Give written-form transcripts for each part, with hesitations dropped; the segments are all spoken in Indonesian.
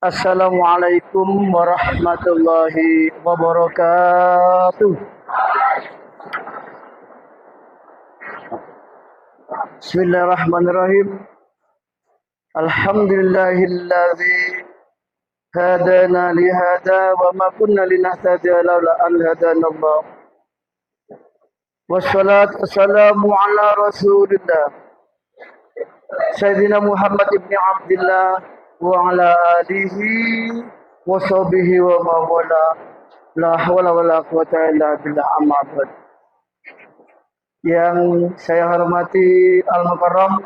Assalamualaikum warahmatullahi wabarakatuh. Bismillahirrahmanirrahim. Alhamdulillahilladzi hadana lihada wa ma kunna linahtadiya laula an hadanallah. Wassalatu wassalamu ala Rasulillah Sayyidina Muhammad ibn Abdullah wa ala alihi wa sahbihi wa mawala. La hawla wa la quwata illa billah, amma ba'd. Yang saya hormati Al-Mukarram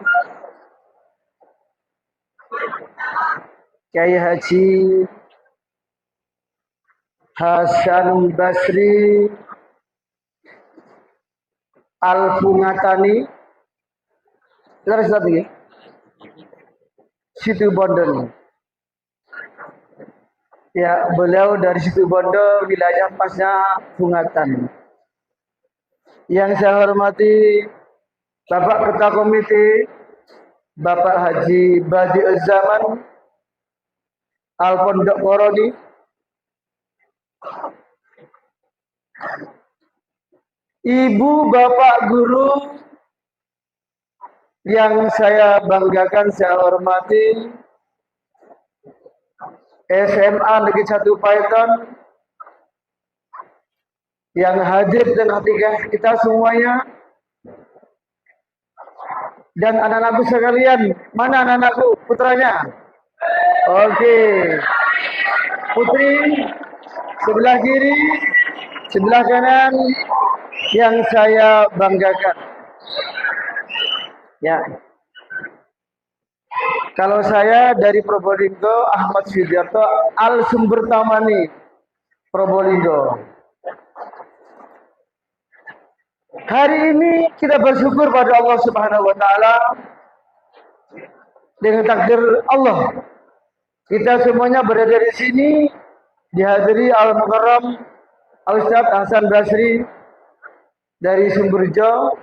Kiai Haji Hasan Basri Al-Fungatani, terus lagi Situ Bondo. Ya, beliau dari Situ Bondo, wilayah pasnya Fungatan. Yang saya hormati Bapak Ketua Komite, Bapak Haji Badi Zaman Al-Pondok Korodi, Ibu Bapak Guru yang saya banggakan, saya hormati, SMA Negeri 1 Paiton yang hadir dan hadir kita semuanya, dan anak-anakku sekalian. Mana anak-anakku, putranya? Oke, putri sebelah kiri, sebelah kanan yang saya banggakan. Ya, kalau saya dari Probolinggo, Ahmad Sudiarto Al Sumber Tamani, Probolinggo. Hari ini kita bersyukur pada Allah Subhanahu wa taala dengan takdir Allah. Kita semuanya berada di sini dihadiri Al-Mukarram Al-Ustaz Hasan Basri dari Sumberjo,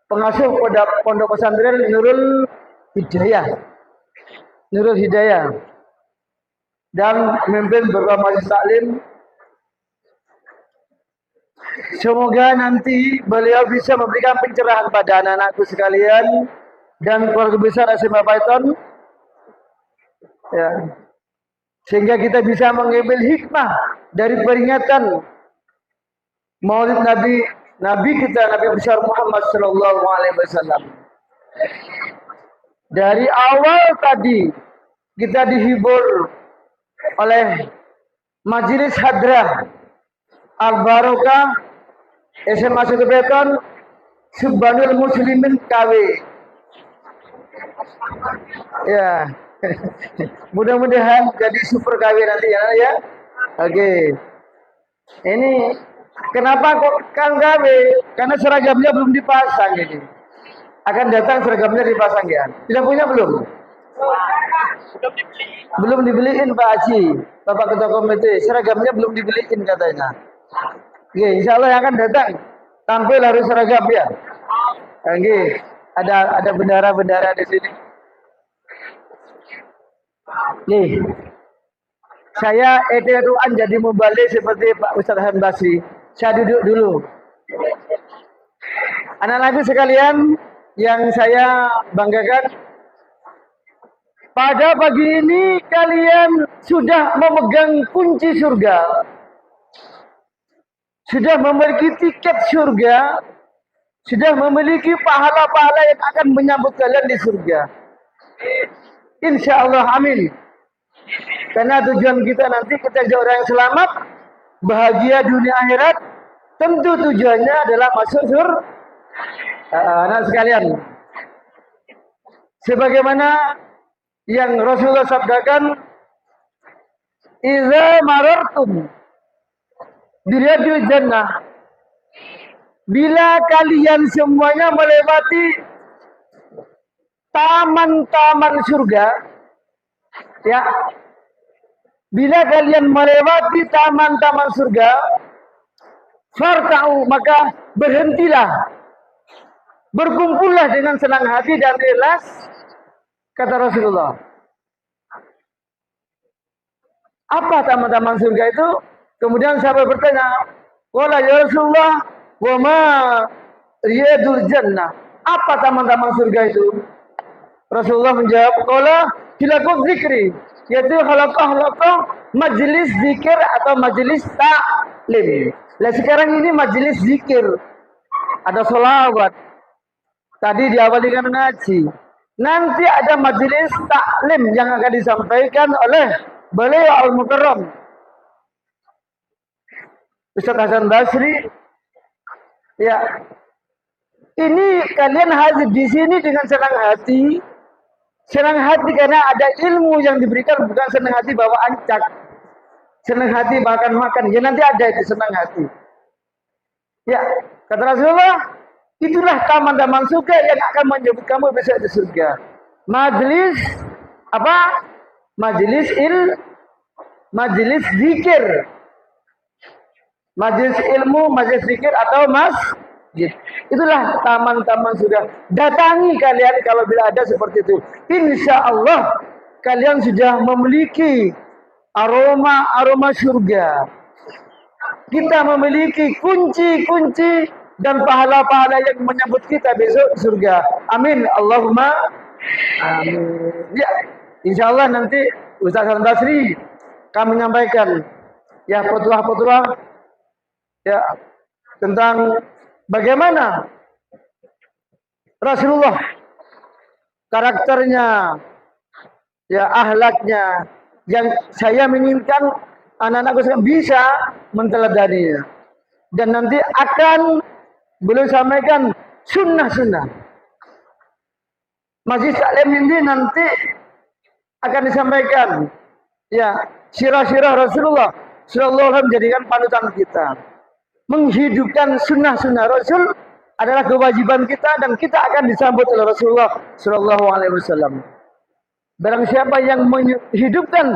pengasuh Pondok Pesantren Nurul Hidayah, dan pemimpin beberapa majelis taklim. Semoga nanti beliau bisa memberikan pencerahan pada anak-anakku sekalian dan keluarga besar SMA Paiton, ya, sehingga kita bisa mengambil hikmah dari peringatan Maulid Nabi kita, Nabi besar Muhammad Sallallahu Alaihi Wasallam. Dari awal tadi kita dihibur oleh Majelis Hadrah Al-Barokah SMA 1 Paiton Subhanul Muslimin KW. Ya. Mudah-mudahan jadi super KW nanti ya. Oke. Ini kenapa kok Kang KW? Karena seragamnya belum dipasang ini. Akan datang seragamnya dipasang ya. Tidak punya belum? Belum dibeliin Pak Haji, Bapak Ketua Komite. Seragamnya belum dibeliin katanya. Oke, insya Allah yang akan datang tampil harus seragam ya. Oke, ada bendera-bendera di sini. Nih, saya eteruan jadi mubalik seperti Pak Ustaz Hasan Basri. Saya duduk dulu. Anak-anak sekalian yang saya banggakan, pada pagi ini kalian sudah memegang kunci surga, sudah memiliki tiket surga, sudah memiliki pahala-pahala yang akan menyambut kalian di surga. Insya Allah, amin. Karena tujuan kita nanti kita jadi orang yang selamat, bahagia dunia akhirat. Tentu tujuannya adalah masuk surga. Anak sekalian, sebagaimana yang Rasulullah sabdakan, "Idza marartum biriyadil jannah." Bila kalian semuanya melewati taman-taman surga, ya. Bila kalian melewati taman-taman surga, farta'u, maka berhentilah. Berkumpullah dengan senang hati dan ikhlas, kata Rasulullah. Apa taman-taman surga itu? Kemudian sahabat bertanya, "Wala ya Rasulullah, wa ma riyadul jannah?" Apa taman-taman surga itu? Rasulullah menjawab, "Qala hilaquz zikri." Yaitu halaqah majelis zikir atau majelis taklim. Nah sekarang ini majelis zikir. Ada sholawat. Tadi diawali dengan ngaji. Nanti ada majelis taklim yang akan disampaikan oleh beliau Al-Mukarram Ustaz Hasan Basri. Ya, ini kalian hadir di sini dengan senang hati. Senang hati karena ada ilmu yang diberikan, bukan senang hati bawa ancak. Senang hati makan-makan. Ya nanti ada itu senang hati. Ya, kata Rasulullah, itulah taman-taman surga yang akan menyebut kamu besok di surga. Majelis apa? Majelis zikir. Majelis ilmu, majelis zikir atau masjid. Itulah taman-taman surga. Datangi kalian kalau bila ada seperti itu. Insya Allah kalian sudah memiliki aroma surga. Kita memiliki kunci-kunci dan pahala-pahala yang menyambut kita besok surga. Amin. Allahumma amin. Ya, insya Allah nanti Ustaz Hasan Basri kami menyampaikan ya petuah-petuah ya tentang bagaimana Rasulullah karakternya, ya ahlaknya, yang saya menginginkan anak-anakku bisa menteladaninya. Dan nanti akan beliau sampaikan sunnah-sunnah. Majelis taklim ini nanti akan disampaikan ya sirah-sirah Rasulullah sallallahu alaihi wasallam menjadikan panutan kita. Menghidupkan sunnah-sunnah Rasul adalah kewajiban kita dan kita akan disambut oleh Rasulullah sallallahu alaihi wasallam. Barang siapa yang menghidupkan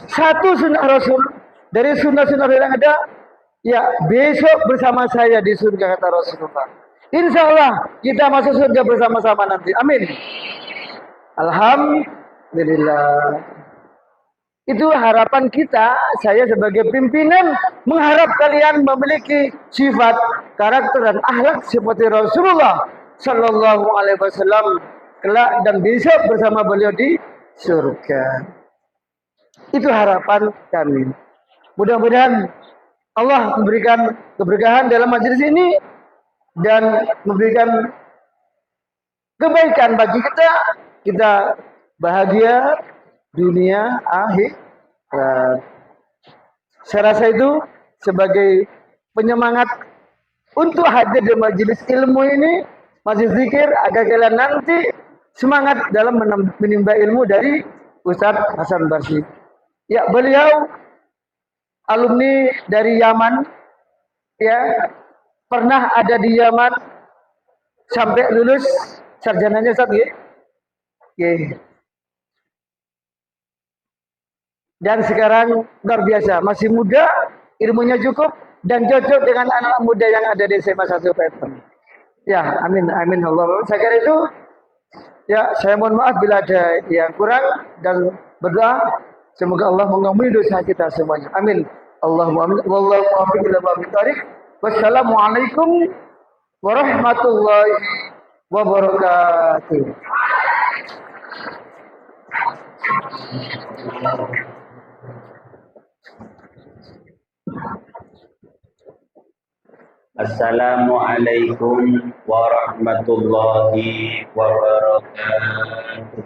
satu sunnah Rasul dari sunnah-sunnah yang ada, ya besok bersama saya di surga kata Rasulullah. Insya Allah kita masuk surga bersama-sama nanti. Amin. Alhamdulillah. Itu harapan kita. Saya sebagai pimpinan mengharap kalian memiliki sifat, karakter dan akhlak seperti Rasulullah Sallallahu Alaihi Wasallam kelak dan besok bersama beliau di surga. Itu harapan kami. Mudah-mudahan Allah memberikan keberkahan dalam majelis ini dan memberikan kebaikan bagi kita. Kita bahagia dunia akhirat. Saya rasa itu sebagai penyemangat untuk hadir di majelis ilmu ini, majelis zikir, agar kalian nanti semangat dalam menimba ilmu dari Ustaz Hasan Basri. Ya, beliau alumni dari Yaman, ya pernah ada di Yaman sampai lulus sarjananya Ustaz ya. Dan sekarang luar biasa, masih muda, ilmunya cukup dan cocok dengan anak muda yang ada di SMA 1 Peten. Ya, amin, amin Allah. Saya kira itu. Ya, saya mohon maaf bila ada yang kurang dan berdoa semoga Allah mengampuni dosa kita semuanya. Amin. Allahumma amin. Wallahu a'lam bishawab. Wassalamualaikum warahmatullahi wabarakatuh. Assalamualaikum warahmatullahi wabarakatuh.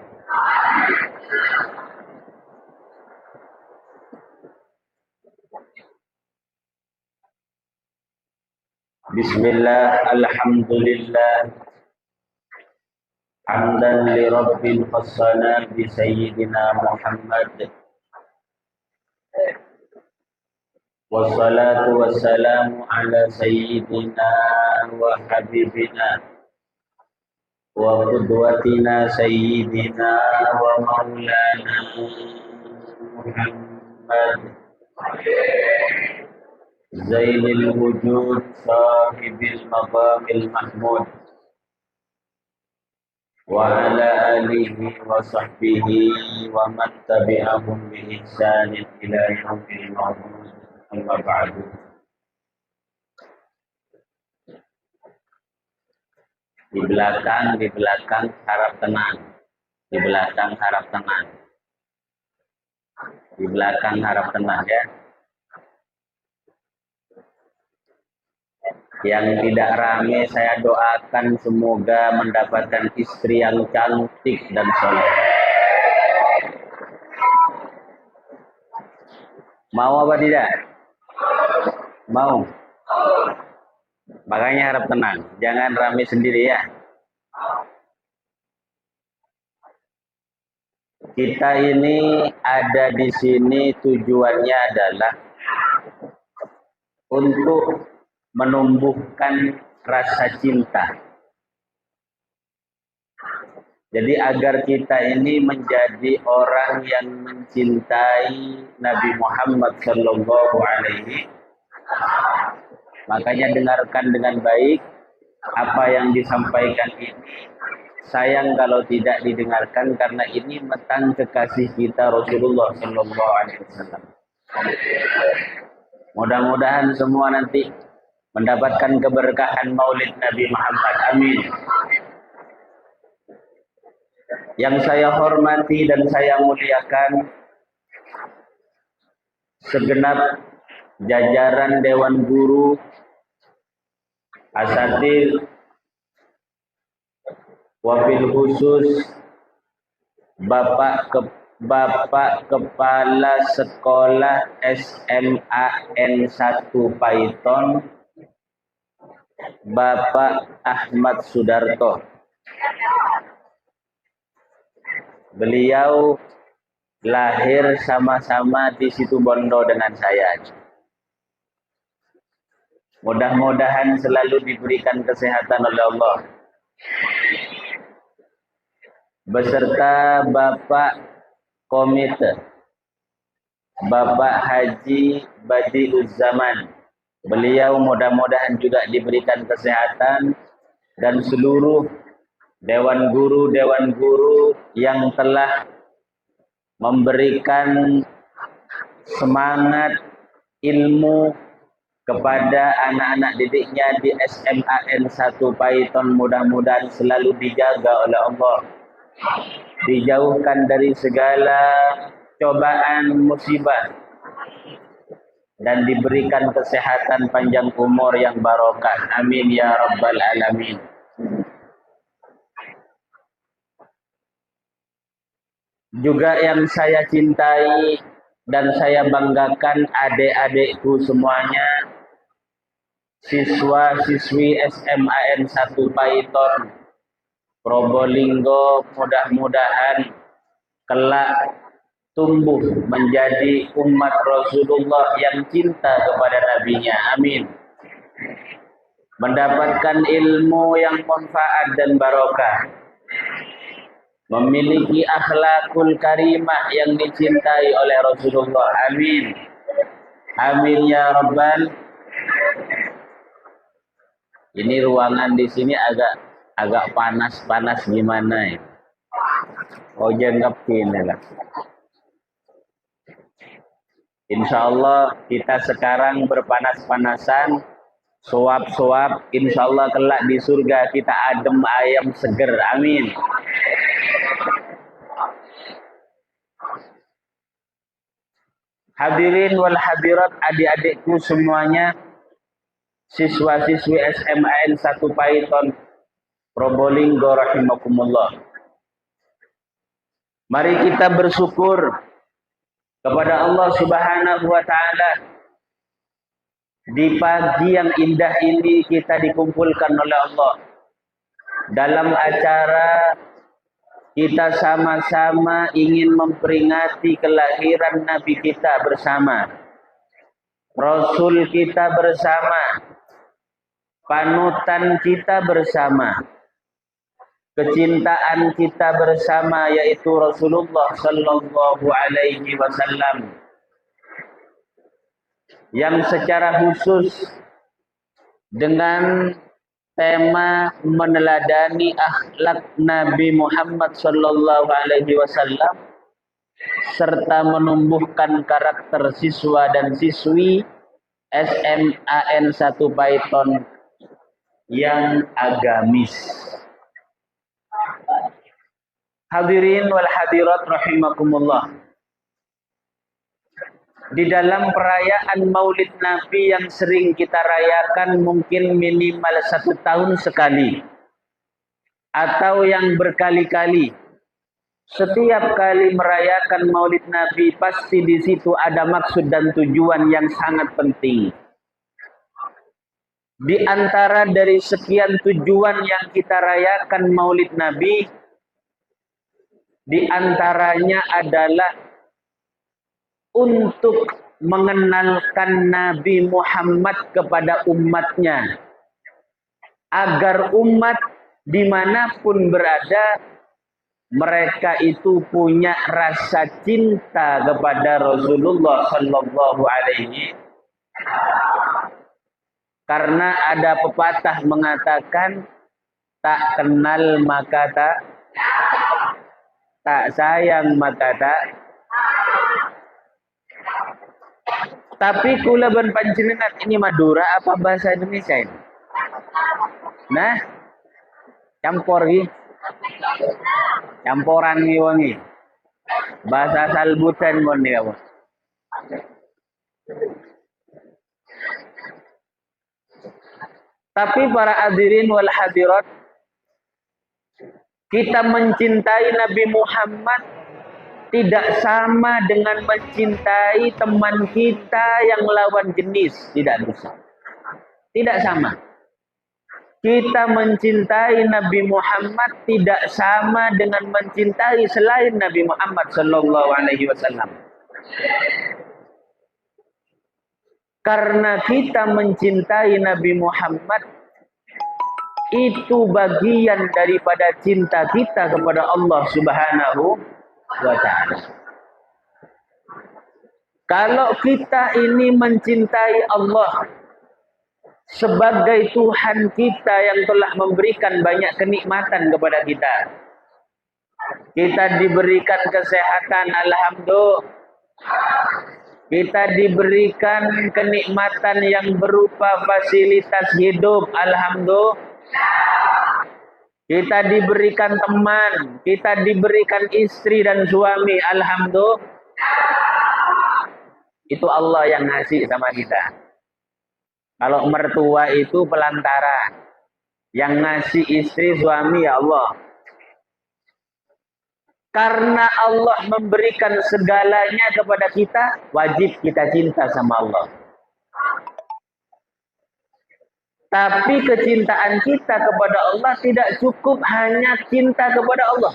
Bismillah, alhamdulillah. Hamdan li rabbil khassana bi sayyidina Muhammad. Wassalatu wassalamu ala sayyidina wa habibina wa qudwatina sayyidina wa maulana Muhammad Zainil wujud sahibil maqamil mahmud وعلى آله وصحبه ومن تبعهم بإحسان إلى يوم الموعود أما بعد. Di belakang harap tenang. Di belakang harap tenang. Di belakang harap tenang ya. Yang tidak rame saya doakan semoga mendapatkan istri yang cantik dan soleh. Mau apa tidak? Mau. Makanya harap tenang, jangan rame sendiri ya. Kita ini ada di sini tujuannya adalah untuk menumbuhkan rasa cinta. Jadi agar kita ini menjadi orang yang mencintai Nabi Muhammad Sallallahu Alaihi. Makanya dengarkan dengan baik apa yang disampaikan ini. Sayang kalau tidak didengarkan karena ini tentang kekasih kita Rasulullah Sallallahu Alaihi Wasallam. Mudah-mudahan semua nanti mendapatkan keberkahan Maulid Nabi Muhammad. Amin. Yang saya hormati dan saya muliakan segenap jajaran Dewan Guru, asatidz, wabil khusus Bapak Kepala Sekolah SMA N1 Paiton, Bapak Ahmad Sudarto. Beliau lahir sama-sama di Situbondo dengan saya. Mudah-mudahan selalu diberikan kesehatan oleh Allah. Beserta Bapak Komite, Bapak Haji Badiuzzaman. Beliau mudah-mudahan juga diberikan kesehatan dan seluruh Dewan Guru yang telah memberikan semangat ilmu kepada anak-anak didiknya di SMA N1 Paiton. Mudah-mudahan selalu dijaga oleh Allah, dijauhkan dari segala cobaan musibah dan diberikan kesehatan panjang umur yang barokah. Amin ya rabbal alamin. Juga yang saya cintai dan saya banggakan adik-adikku semuanya, siswa-siswi SMA N1 Paiton Probolinggo, mudah-mudahan kelak tumbuh menjadi umat Rasulullah yang cinta kepada nabinya. Amin. Mendapatkan ilmu yang manfaat dan barokah. Memiliki akhlakul karimah yang dicintai oleh Rasulullah. Amin. Amin ya rabbal. Ini ruangan di sini agak panas-panas gimana ya? Oh jenggapin lah. Insya Allah kita sekarang berpanas-panasan, suap-suap. Insya Allah kelak di surga kita adem ayam seger. Amin. Hadirin wal hadirat, adik-adikku semuanya, siswa-siswi SMA N1 Paiton Probolinggo rahimakumullah. Mari kita bersyukur kepada Allah Subhanahu wa taala. Di pagi yang indah ini kita dikumpulkan oleh Allah dalam acara kita sama-sama ingin memperingati kelahiran Nabi kita bersama, Rasul kita bersama, panutan kita bersama, kecintaan kita bersama, yaitu Rasulullah Sallallahu Alaihi Wasallam, yang secara khusus dengan tema meneladani akhlak Nabi Muhammad sallallahu alaihi wasallam serta menumbuhkan karakter siswa dan siswi SMAN 1 Python yang agamis. Hadirin wal hadirat rahimakumullah. Di dalam perayaan Maulid Nabi yang sering kita rayakan mungkin minimal 1 tahun sekali atau yang berkali-kali. Setiap kali merayakan Maulid Nabi pasti di situ ada maksud dan tujuan yang sangat penting. Di antara dari sekian tujuan yang kita rayakan Maulid Nabi, di antaranya adalah untuk mengenalkan Nabi Muhammad kepada umatnya, agar umat dimanapun berada, mereka itu punya rasa cinta kepada Rasulullah Sallallahu Alaihi. Karena ada pepatah mengatakan, tak kenal maka tak sayang maka tak. Tapi kula ben panjenengan ini Madura apa bahasa Indonesia ini? Nah, campur iki. Campuran iki wong iki. Bahasa salbutan mon iki apa? Tapi para hadirin wal hadirat, kita mencintai Nabi Muhammad tidak sama dengan mencintai teman kita yang lawan jenis. Tidak bisa. Tidak sama. Kita mencintai Nabi Muhammad tidak sama dengan mencintai selain Nabi Muhammad Sallallahu Alaihi Wasallam. Karena kita mencintai Nabi Muhammad itu bagian daripada cinta kita kepada Allah Subhanahu wa ta'ala. Kalau kita ini mencintai Allah sebagai Tuhan kita yang telah memberikan banyak kenikmatan kepada kita. Kita diberikan kesehatan, alhamdulillah. Kita diberikan kenikmatan yang berupa fasilitas hidup, alhamdulillah. Kita diberikan teman, kita diberikan istri dan suami, alhamdulillah. Itu Allah yang ngasih sama kita. Kalau mertua itu pelantara, yang ngasih istri suami ya Allah. Karena Allah memberikan segalanya kepada kita, wajib kita cinta sama Allah. Tapi kecintaan kita kepada Allah tidak cukup hanya cinta kepada Allah.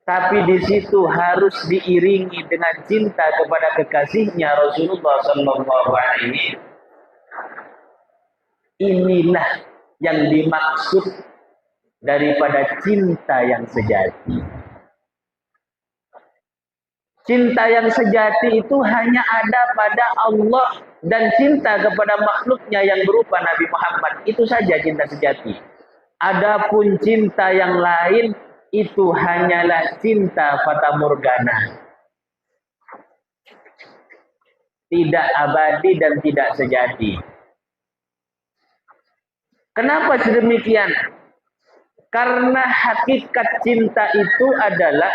Tapi di situ harus diiringi dengan cinta kepada kekasihnya Rasulullah Sallallahu Alaihi. Inilah yang dimaksud daripada cinta yang sejati. Cinta yang sejati itu hanya ada pada Allah dan cinta kepada makhluknya yang berupa Nabi Muhammad. Itu saja cinta sejati. Adapun cinta yang lain itu hanyalah cinta fata morgana. Tidak abadi dan tidak sejati. Kenapa sedemikian? Karena hakikat cinta itu adalah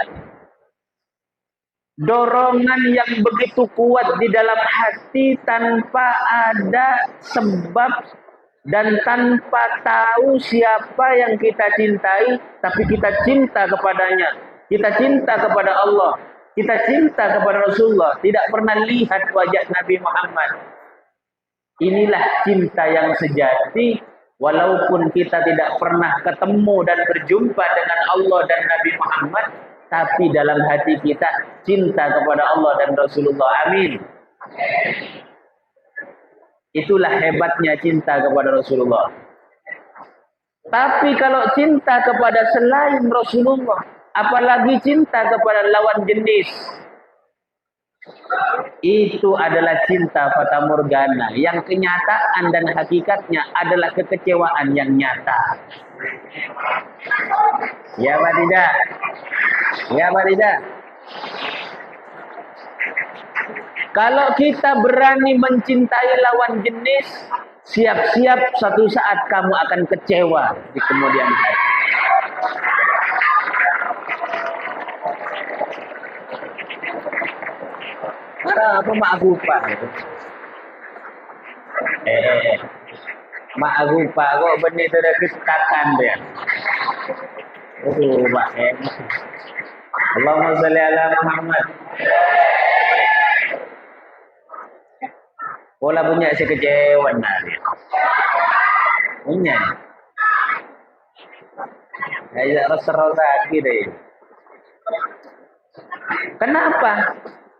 dorongan yang begitu kuat di dalam hati tanpa ada sebab dan tanpa tahu siapa yang kita cintai, tapi kita cinta kepadanya, kita cinta kepada Allah, kita cinta kepada Rasulullah, tidak pernah lihat wajah Nabi Muhammad. Inilah cinta yang sejati, walaupun kita tidak pernah ketemu dan berjumpa dengan Allah dan Nabi Muhammad, tapi dalam hati kita cinta kepada Allah dan Rasulullah. Amin. Itulah hebatnya cinta kepada Rasulullah. Tapi kalau cinta kepada selain Rasulullah, apalagi cinta kepada lawan jenis, itu adalah cinta fata morgana, yang kenyataan dan hakikatnya adalah kekecewaan yang nyata. Ya apa tidak? Ya apa tidak? Kalau kita berani mencintai lawan jenis, siap-siap suatu saat kamu akan kecewa di kemudian hari. Apa mak Agupa? Mak Agupa kok benih tu dah ketakan dia. Mak Allahumma salli ala Muhammad. Pola punya sekecewan dia. Punya. Kayak rasa-rasa gitu. Kenapa?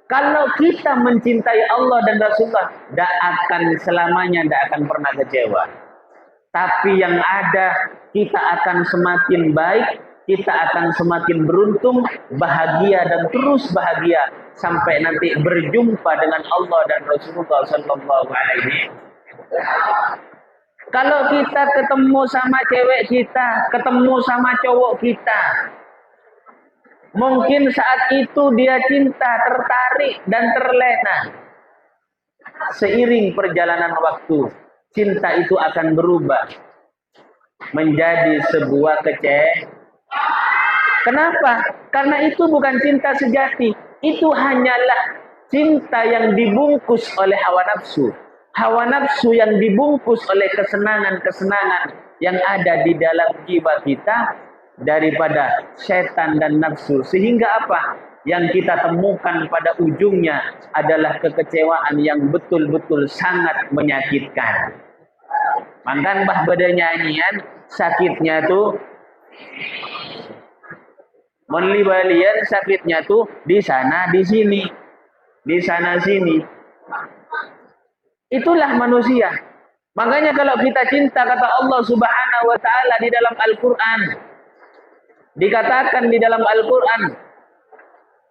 Kalau kita mencintai Allah dan Rasulullah, tidak akan selamanya, tidak akan pernah kecewa. Tapi yang ada, kita akan semakin baik, kita akan semakin beruntung, bahagia dan terus bahagia sampai nanti berjumpa dengan Allah dan Rasulullah Sallallahu Alaihi. Kalau kita ketemu sama cewek kita, ketemu sama cowok kita, mungkin saat itu dia cinta, tertarik dan terlena. Seiring perjalanan waktu, cinta itu akan berubah menjadi sebuah kecewa. Kenapa? Karena itu bukan cinta sejati. Itu hanyalah cinta yang dibungkus oleh hawa nafsu. Hawa nafsu yang dibungkus oleh kesenangan-kesenangan yang ada di dalam jiwa kita daripada setan dan nafsu. Sehingga apa? Yang kita temukan pada ujungnya adalah kekecewaan yang betul-betul sangat menyakitkan. Makan bah beda nyanyian, sakitnya tuh menlibalian, sakitnya tuh di sana, di sini, di sana sini. Itulah manusia. Makanya kalau kita cinta, kata Allah Subhanahu wa taala di dalam Al-Qur'an, dikatakan di dalam Al-Quran,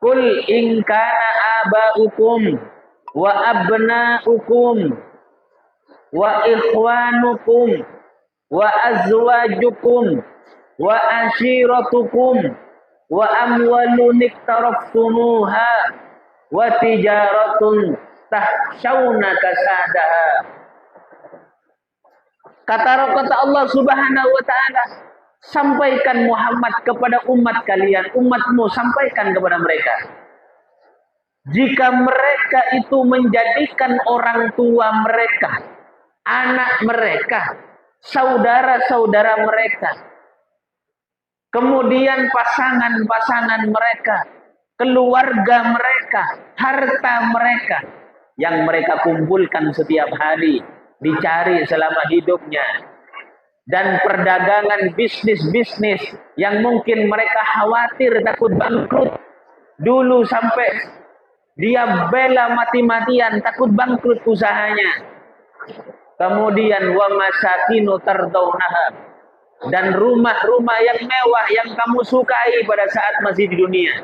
Qul in kana aba'ukum wa abna'ukum wa ikhwanukum wa azwajukum wa ashiratukum wa amwalun iktaraftumuha wa tijaratun tahshawna kasadaha. Kata Allah Subhanahu wa taala, sampaikan Muhammad kepada umat kalian, umatmu, sampaikan kepada mereka. Jika mereka itu menjadikan orang tua mereka, anak mereka, saudara-saudara mereka, kemudian pasangan-pasangan mereka, keluarga mereka, harta mereka, yang mereka kumpulkan setiap hari, dicari selama hidupnya, dan perdagangan bisnis-bisnis yang mungkin mereka khawatir takut bangkrut. Dulu sampai dia bela mati-matian takut bangkrut usahanya. Kemudian wa masakinu tardawnaha, dan rumah-rumah yang mewah yang kamu sukai pada saat masih di dunia.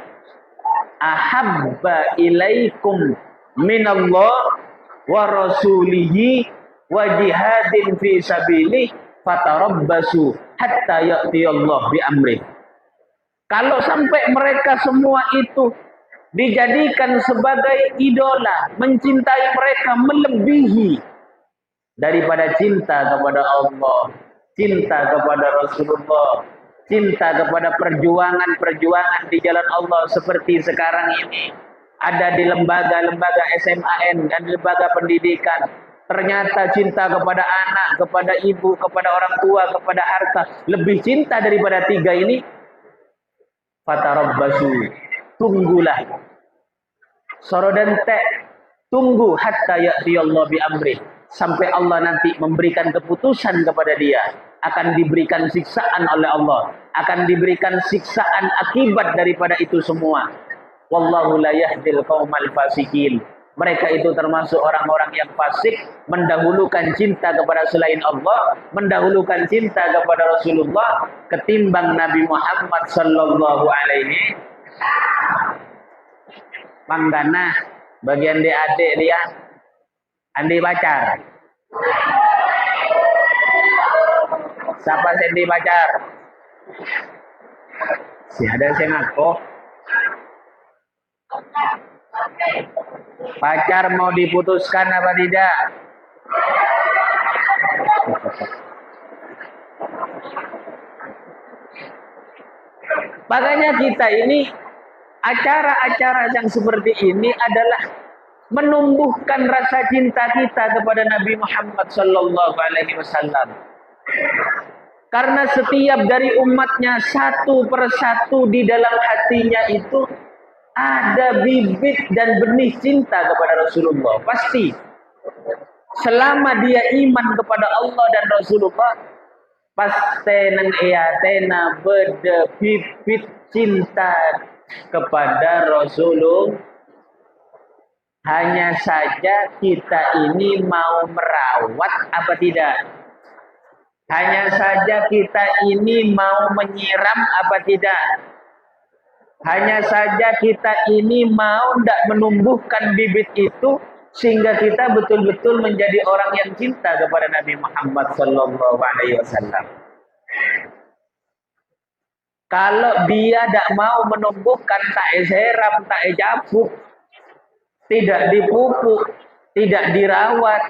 Ahabba ilaikum minallah wa rasulihi wa jihadin fi sabilih fatarabbasu hatta ya'tiyallah bi amri. Kalau sampai mereka semua itu dijadikan sebagai idola, mencintai mereka melebihi daripada cinta kepada Allah, cinta kepada Rasulullah, cinta kepada perjuangan-perjuangan di jalan Allah seperti sekarang ini ada di lembaga-lembaga SMAN dan lembaga pendidikan. Ternyata cinta kepada anak, kepada ibu, kepada orang tua, kepada harta lebih cinta daripada tiga ini. Fatarabbasu, tunggulah. Sorodente, tunggu hatta ya'tiyallahu bi amri, sampai Allah nanti memberikan keputusan kepada dia, akan diberikan siksaan oleh Allah, akan diberikan siksaan akibat daripada itu semua. Wallahu la yahdil qaumal fasikin. Mereka itu termasuk orang-orang yang fasik, mendahulukan cinta kepada selain Allah, mendahulukan cinta kepada Rasulullah ketimbang Nabi Muhammad sallallahu alaihi. Manggana Bagian adik dia, andi pacar. Siapa sendi pacar? Si ada yang ngaku. Pacar mau diputuskan apa tidak? Makanya kita ini acara-acara yang seperti ini adalah menumbuhkan rasa cinta kita kepada Nabi Muhammad sallallahu alaihi wasallam. Karena setiap dari umatnya satu persatu di dalam hatinya itu ada bibit dan benih cinta kepada Rasulullah. Pasti selama dia iman kepada Allah dan Rasulullah, pasti nang tena beda bibit cinta kepada Rasulullah. Hanya saja kita ini mau merawat apa tidak? Hanya saja kita ini mau menyiram apa tidak? Hanya saja kita ini mau tidak menumbuhkan bibit itu sehingga kita betul-betul menjadi orang yang cinta kepada Nabi Muhammad sallallahu alaihi wasallam. Kalau dia tidak mau menumbuhkan tak seram, tak jabuk, tidak dipupuk, tidak dirawat,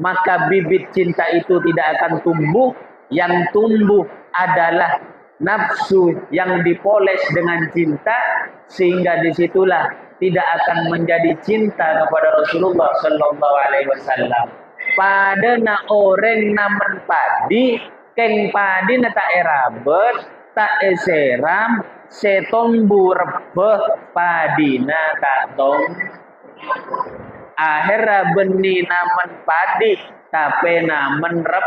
maka bibit cinta itu tidak akan tumbuh. Yang tumbuh adalah nafsu yang dipoles dengan cinta, sehingga disitulah tidak akan menjadi cinta kepada Rasulullah sallallahu alaihi wasallam. Pada na orang namen padi, keng padi na tak erabet, tak eseram, setombu rebeh padi na tak tong. Akhirnya benih namen padi, tapi namen rep.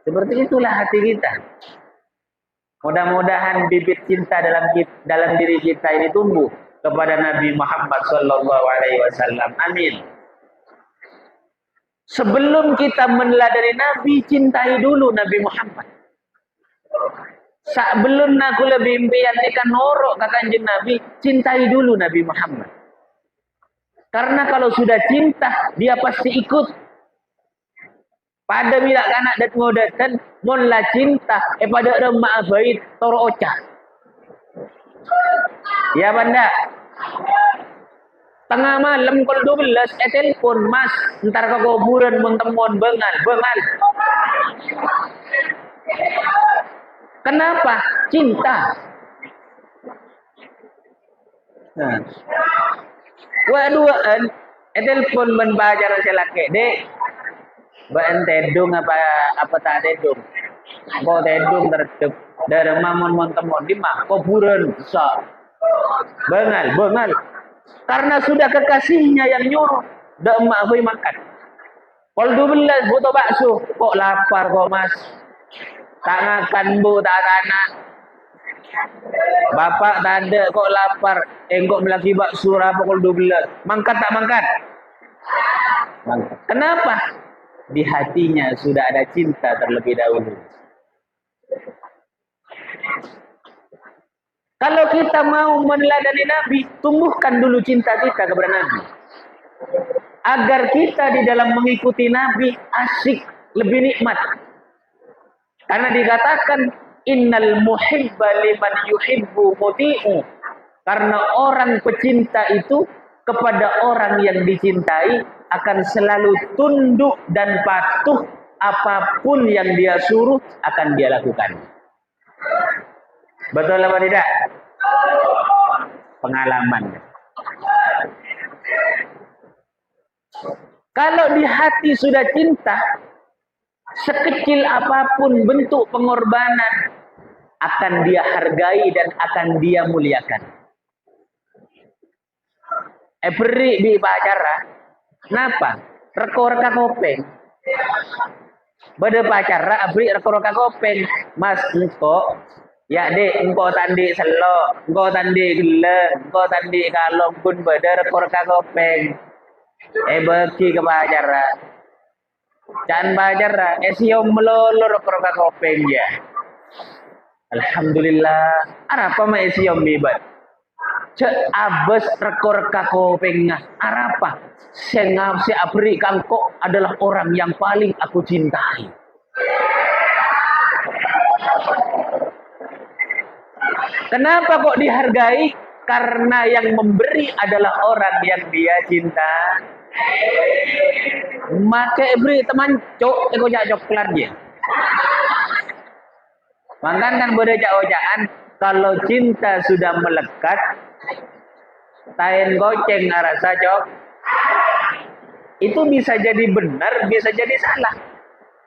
Seperti itulah hati kita. Mudah-mudahan bibit cinta dalam diri kita ini tumbuh kepada Nabi Muhammad sallallahu alaihi wasallam. Amin. Sebelum kita meneladani Nabi, cintai dulu Nabi Muhammad. Sebelum aku lebih impian ikan norok ke Kanjeng Nabi, cintai dulu Nabi Muhammad. Karena kalau sudah cinta, dia pasti ikut. Pada bila kanak dat ngodatan, monla cinta, pada remah bait toro ocah. Ya banda. Tengah malam kalau 12, telepon mas, ntar ke kuburan mentemon bengal. Kenapa? Cinta. Nah. Waduan, telepon membaca rasa laki dek. Baen tedung apa tak tedung? Kau tedung tertutup dari mamon temon di mak kuburan besar. Bengal. Karena sudah kekasihnya yang nyuruh, dak emak hui makan. Kalau 12 butuh bakso, kok lapar kok mas? Tak makan bu, tak anak. Bapak tak ada, kok lapar? Kok melaki bakso apa kalau 12? Mangkat tak mangkat? Mangkat. Kenapa? Di hatinya sudah ada cinta terlebih dahulu. Kalau kita mau meneladani Nabi, tumbuhkan dulu cinta kita kepada Nabi. Agar kita di dalam mengikuti Nabi asyik, lebih nikmat. Karena dikatakan innal muhibba liman yuhibbu muti'u. Karena orang pecinta itu kepada orang yang dicintai akan selalu tunduk dan patuh, apapun yang dia suruh akan dia lakukan. Betul apa tidak? Pengalaman. Kalau di hati sudah cinta, sekecil apapun bentuk pengorbanan akan dia hargai dan akan dia muliakan. Beri di pacara, kenapa? Rekor kakopeng. Bade pacara, beri rekor kakopeng. Mas, engkau, ya dek, engkau tandi selo, engkau tandi gele, engkau tandi kalong pun bade rekor kakopeng. Bagi ke pacara. Jangan pacara, siom melolor rekor kakopeng ya. Alhamdulillah. Apa mah siom bibat? Cek abes rekor kako pengah. Arapa? Sengap si abri kangko adalah orang yang paling aku cintai. Kenapa kok dihargai? Karena yang memberi adalah orang yang dia cinta. Maka beri teman cok, ego jak coklat dia. Makan kan ojaan kalau cinta sudah melekat, tain goceng rasa cok. Itu bisa jadi benar, bisa jadi salah.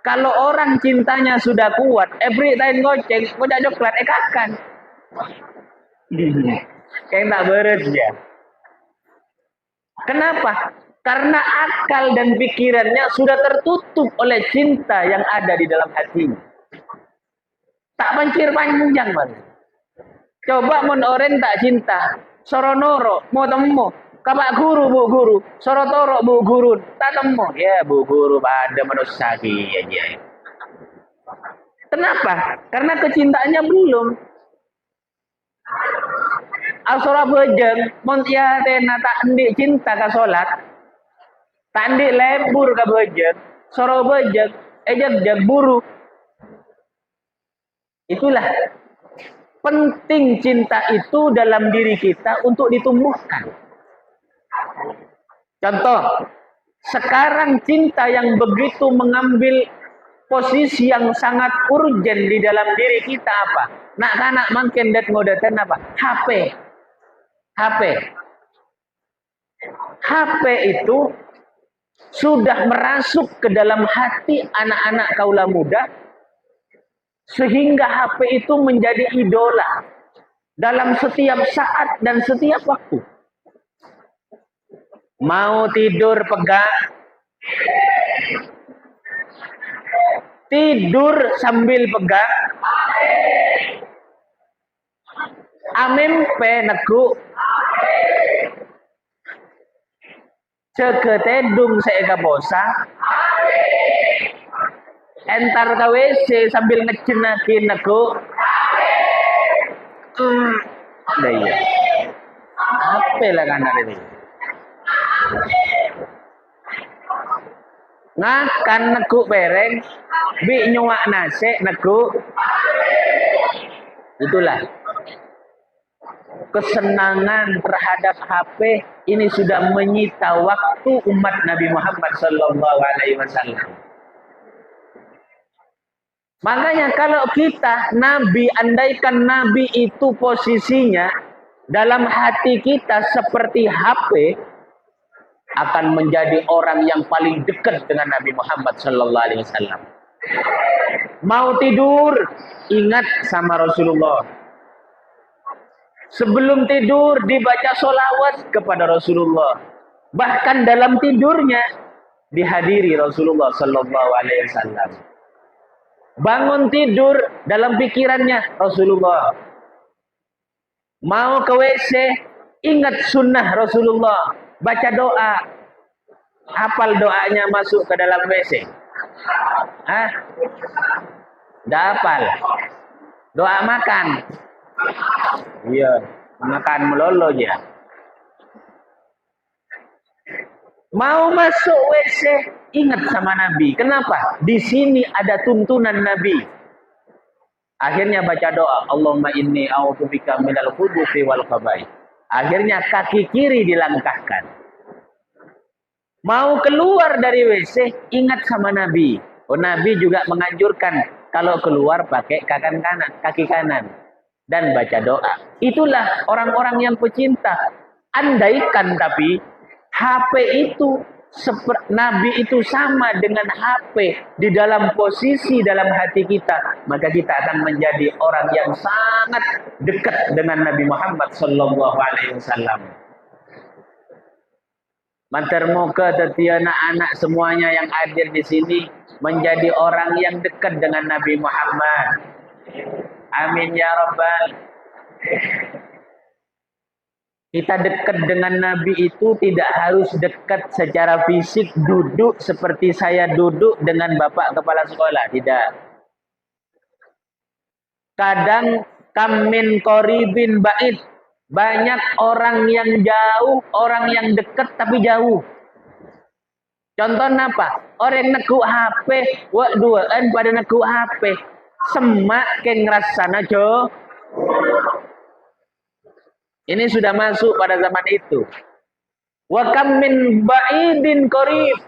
Kalau orang cintanya sudah kuat, beri tain goceng, jak coklat, kakan. Kayak tak beres ya. Kenapa? Karena akal dan pikirannya sudah tertutup oleh cinta yang ada di dalam hatinya. Tak pancir panjang man. Coba mon orang tak cinta, soronoro mau temu, kabak guru bu guru, sorotoro bu guru, tak temu. Ya bu guru pada manusia aja. Kenapa? Karena kecintaannya belum. Asora bejeng, montia tena tak ndik cinta ka solat, tak ndik lebur ka bejeng, soro bejeng, jag buru. Itulah penting cinta itu dalam diri kita untuk ditumbuhkan. Contoh, sekarang cinta yang begitu mengambil posisi yang sangat urgen di dalam diri kita apa? Nak kanak makin dat ngodatan apa? HP. HP itu sudah merasuk ke dalam hati anak-anak kaula muda sehingga HP itu menjadi idola dalam setiap saat dan setiap waktu. Mau tidur pegang, tidur sambil pegang, amempe negu, ceketedung seega bosa, entar ke WC sambil ngecenakin negu. Iya. Apa lah kan hari ini? Ngakan negu bereng, bi nyuak nasi negu. Itulah kesenangan terhadap HP ini sudah menyita waktu umat Nabi Muhammad sallallahu alaihi wasallam. Makanya kalau kita Nabi, andaikan Nabi itu posisinya dalam hati kita seperti HP, akan menjadi orang yang paling dekat dengan Nabi Muhammad sallallahu alaihi wasallam. Mau tidur, ingat sama Rasulullah. Sebelum tidur dibaca sholawat kepada Rasulullah. Bahkan dalam tidurnya dihadiri Rasulullah sallallahu alaihi wasallam. Bangun tidur dalam pikirannya Rasulullah. Mau ke WC, ingat sunnah Rasulullah. Baca doa. Hafal doanya masuk ke dalam WC. Hah? Dah hafal. Doa makan. Iya, makan melolo ya. Mau masuk WC, ingat sama Nabi. Kenapa? Di sini ada tuntunan Nabi. Akhirnya baca doa, Allahumma inni a'udzubika minal khubuthi wal khaba'ith. Akhirnya kaki kiri dilangkahkan. Mau keluar dari WC, ingat sama Nabi. Oh, Nabi juga menganjurkan kalau keluar pakai kaki kanan dan baca doa. Itulah orang-orang yang pecinta. Andaikan tapi HP itu Nabi itu sama dengan HP di dalam posisi dalam hati kita, maka kita akan menjadi orang yang sangat dekat dengan Nabi Muhammad sallallahu alaihi wasallam. Mantar moga tadi anak-anak semuanya yang hadir di sini menjadi orang yang dekat dengan Nabi Muhammad. Amin ya rabbal. Kita dekat dengan Nabi itu tidak harus dekat secara fisik, duduk seperti saya duduk dengan Bapak Kepala Sekolah, tidak. Kadang kamin koribin bait, Banyak orang yang jauh, orang yang dekat tapi jauh. Contohnya apa? Orang yang nekuk HP, wak duaan pada nekuk HP. Semak ke ngerasana jo. Ini sudah masuk pada zaman itu. Wa kam min ba'idin qarib.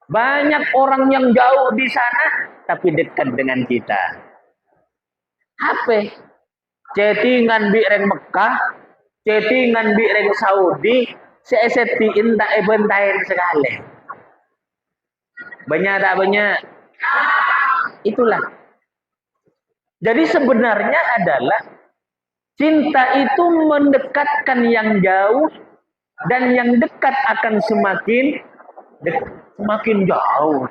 Banyak orang yang jauh di sana tapi dekat dengan kita. HP. Chattingan bi reng Mekah, chattingan bi reng Saudi, sesetiin tak ebentain sekali. Banyak tak banyak? Itulah. Jadi sebenarnya adalah cinta itu mendekatkan yang jauh dan yang dekat akan semakin jauh.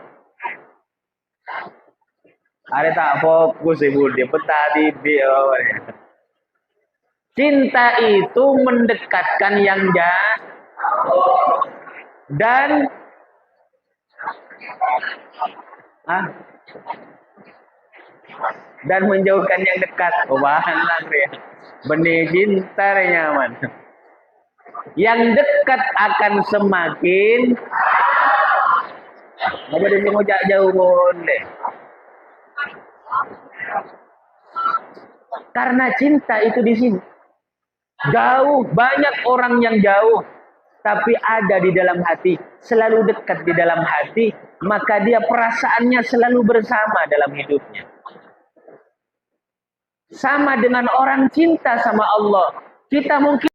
Ada tak fokus ibu dia petani dia. Cinta itu mendekatkan yang jauh dan menjauhkan yang dekat. Oh, bahan lang ya. Benih cinta nyaman. Yang dekat akan semakin. Apa dia ngojak jauh boleh. Karena cinta itu di sini. Jauh, banyak orang yang jauh. Tapi ada di dalam hati. Selalu dekat di dalam hati. Maka dia perasaannya selalu bersama dalam hidupnya. Sama dengan orang cinta sama Allah. Kita mungkin